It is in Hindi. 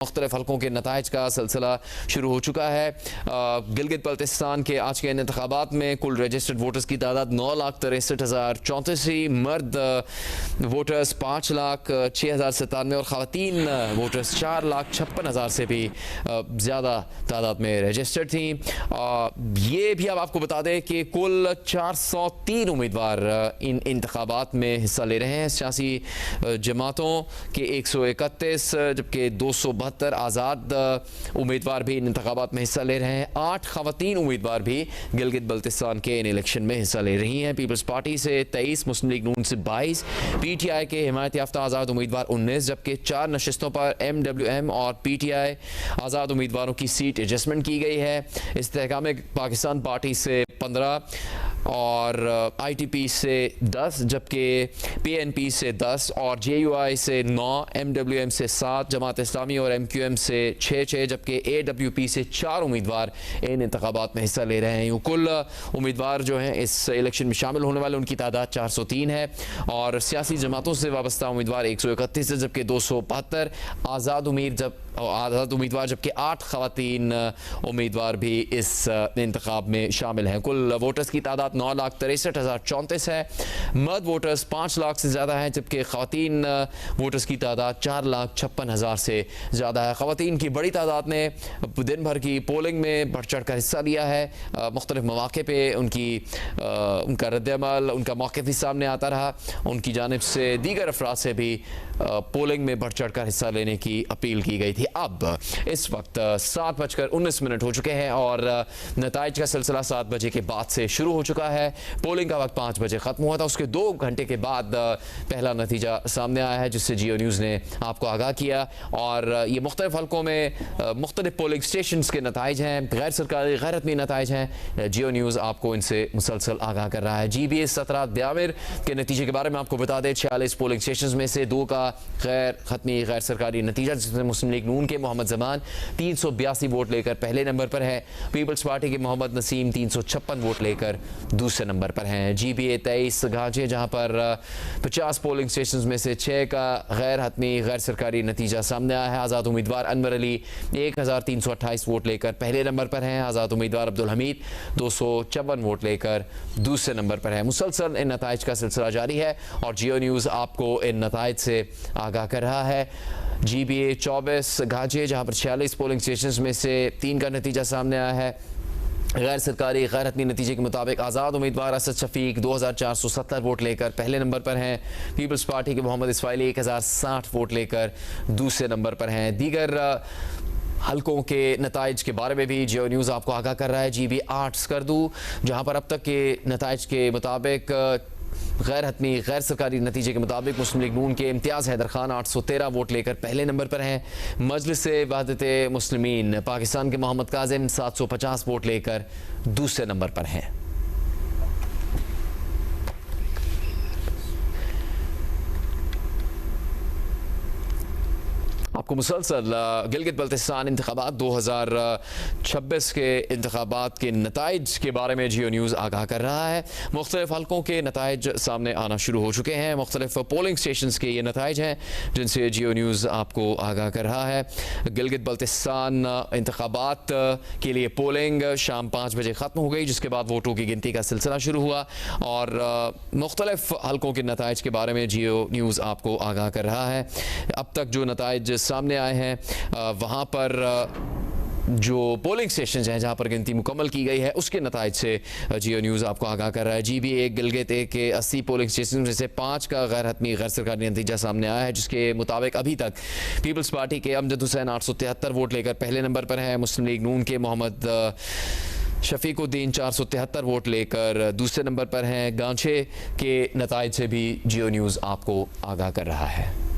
मुख्तलिफ हल्कों के नताइज का सिलसिला शुरू हो चुका है। गिलगित बल्तिस्तान के आज के इंतखाबात में कुल रजिस्टर्ड वोटर्स की तादाद 9,63,034 मर्द वोटर्स 5,06,097 और ख़वातीन वोटर्स 4,56,000 से भी ज़्यादा तादाद में रजिस्टर्ड थी। ये भी अब आपको बता दें कि कुल 403 उम्मीदवार इन इंतखाबात में हिस्सा ले रहे हैं। सियासी जमातों के 131 जबकि 272 आज़ाद उम्मीदवार भी इन इंतखाबात में हिस्सा ले रहे हैं। 8 ख़वातीन उम्मीदवार भी गिलगित बल्तिस्तान के इन इलेक्शन में हिस्सा ले रही हैं। पीपल्स पार्टी से 23, मुस्लिम लीग नून से 22, PTI के हिमायत याफ्ता आज़ाद उम्मीदवार 19 जबकि 4 नशिस्तों पर MWM और PTI आज़ाद उम्मीदवारों की सीट एडजस्टमेंट की गई है। इस्तेहकाम पाकिस्तान पार्टी से 15 और ITP से 10 जबकि PNP से 10 और JUI से 9, MWM से 7, जमात इस्लामी और MQM से 6 जबकि AWP से 4 उम्मीदवार इन इंतखाबात में हिस्सा ले रहे हैं। कुल उम्मीदवार जो हैं इस इलेक्शन में शामिल होने वाले उनकी तादाद 403 है और सियासी जमातों से वाबस्ता उम्मीदवार 131 है जबकि 272 आज़ाद उम्मीदवार जबकि 8 ख़वातीन उम्मीदवार भी इस इंतखाब में शामिल हैं। कुल वोटर्स की तादाद 9,63,034 है। मर्द वोटर्स 5 लाख से ज़्यादा हैं जबकि ख़वातीन वोटर्स की तादाद 4,56,000 से ज़्यादा है। ख़वातीन की बड़ी तादाद ने दिन भर की पोलिंग में बढ़ चढ़ कर हिस्सा लिया है। मुख्तलिफ मौक़े पर उनका रद्द-ए-अमल, उनका मौक़िफ़ भी सामने आता रहा। उनकी जानिब से दीगर अफराद से भी पोलिंग में बढ़ चढ़ कर हिस्सा लेने की अपील की गई थी। अब इस वक्त 7:19 हो चुके हैं और नताइज का सिलसिला 7 बजे के बाद से शुरू हो चुका है। पोलिंग का वक्त 5 बजे ख़त्म हुआ था। उसके 2 घंटे के बाद पहला नतीजा सामने आया है जिससे जियो न्यूज़ ने आपको आगाह किया और ये मुख्तलिफ हल्कों में मुख्तलिफ पोलिंग स्टेशन के नताइज हैं, गैर सरकारी गैर रस्मी नताइज हैं। जियो न्यूज़ आपको इनसे मुसलसल आगाह कर रहा है। GBA 17 ब्यामिर के नतीजे के बारे में आपको बता दें 46 पोलिंग स्टेशन में से 2 का गैर खत्मी गैर सरकारी नतीजा जिसमें मुस्लिम लीग नून के मोहम्मद जमान 382 वोट लेकर पहले नंबर पर है। पीपल्स पार्टी के मोहम्मद नसीम 356 वोट लेकर दूसरे नंबर पर हैं। GBA 23 घांचे जहां पर 50 पोलिंग स्टेशन में से 6 का गैर हतमी गैर सरकारी नतीजा सामने आया है। आज़ाद उम्मीदवार अनवर अली 1,328 वोट लेकर पहले नंबर पर हैं। आज़ाद उम्मीदवार अब्दुल हमीद 254 वोट लेकर दूसरे नंबर पर है। मुसलसल इन नताइज का सिलसिला जारी है और जियो न्यूज़ आपको इन नताइज से आगाह कर रहा है। GBA 24 घांचे जहां पर 46 पोलिंग स्टेशन में से 3 का नतीजा सामने आया है। गैर सरकारी गैर हतमी नतीजे के मुताबिक आज़ाद उम्मीदवार असद शफीक 2,470 वोट लेकर पहले नंबर पर हैं। पीपल्स पार्टी के मोहम्मद इस्माइल 1,060 वोट लेकर दूसरे नंबर पर हैं। दीगर हल्कों के नताइज के बारे में भी जियो न्यूज़ आपको आगाह कर रहा है। GBA 8 स्कर्दू जहाँ पर अब तक के नताइज के मुताबिक गैर हतमी गैर सरकारी नतीजे के मुताबिक मुस्लिम लीग नून के इम्तियाज़ हैदर खान 813 वोट लेकर पहले नंबर पर हैं। मजलिस वहदत मुस्लिमीन पाकिस्तान के मोहम्मद काजिम 750 वोट लेकर दूसरे नंबर पर हैं। आपको मुसलसल गिलगित बल्तिस्तान इंतखाबात 2026 के इंतखाबात के नताइज के बारे में जियो न्यूज़ आगाह कर रहा है। मुख्तलिफ हल्कों के नताइज सामने आना शुरू हो चुके हैं। मुख्तलिफ पोलिंग स्टेशन के ये नताइज हैं जिनसे जियो न्यूज़ आपको आगाह कर रहा है। गिलगित बल्तिस्तान इंतखाबात के लिए पोलिंग शाम 5 बजे ख़त्म हो गई जिसके बाद वोटों की गिनती का सिलसिला शुरू हुआ और मुख्तलिफ हल्कों के नताइज के बारे में जियो न्यूज़ आपको आगाह कर रहा है। अब तक जो नताइज सामने आए हैं वहाँ पर जो पोलिंग स्टेशन हैं जहाँ पर गिनती मुकम्मल की गई है उसके नताइज से जियो न्यूज़ आपको आगाह कर रहा है। GBA गिलगित के 80 पोलिंग स्टेशन में से 5 का गैर हतमी गैर सरकारी नतीजा सामने आया है जिसके मुताबिक अभी तक पीपल्स पार्टी के अमजद हुसैन 873 वोट लेकर पहले नंबर पर है। मुस्लिम लीग नून के मोहम्मद शफीकुद्दीन 473 वोट लेकर दूसरे नंबर पर हैं। गांचे के नताइज से भी जियो न्यूज़ आपको आगाह कर रहा है।